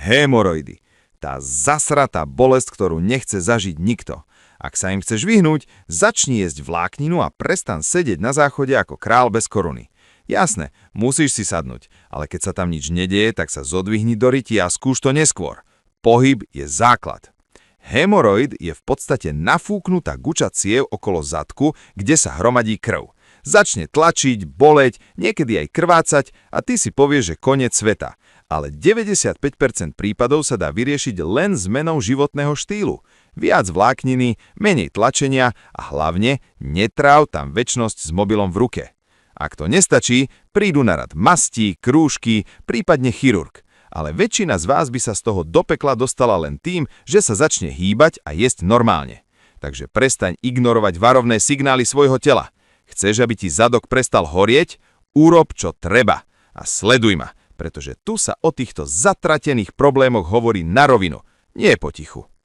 Hémoroidy. Tá zasratá bolesť, ktorú nechce zažiť nikto. Ak sa im chceš vyhnúť, začni jesť vlákninu a prestan sedieť na záchode ako král bez koruny. Jasné, musíš si sadnúť, ale keď sa tam nič nedieje, tak sa zodvihni do ryti a skúš to neskôr. Pohyb je základ. Hemoroid je v podstate nafúknutá guča ciev okolo zadku, kde sa hromadí krv. Začne tlačiť, boleť, niekedy aj krvácať a ty si povieš, že koniec sveta. Ale 95% prípadov sa dá vyriešiť len zmenou životného štýlu. Viac vlákniny, menej tlačenia a hlavne netráv tam večnosť s mobilom v ruke. Ak to nestačí, prídu na rad masti, krúžky, prípadne chirurg. Ale väčšina z vás by sa z toho do pekla dostala len tým, že sa začne hýbať a jesť normálne. Takže prestaň ignorovať varovné signály svojho tela. Chceš, aby ti zadok prestal horieť? Urob, čo treba. A sleduj ma, pretože tu sa o týchto zatratených problémoch hovorí na rovinu, nie potichu.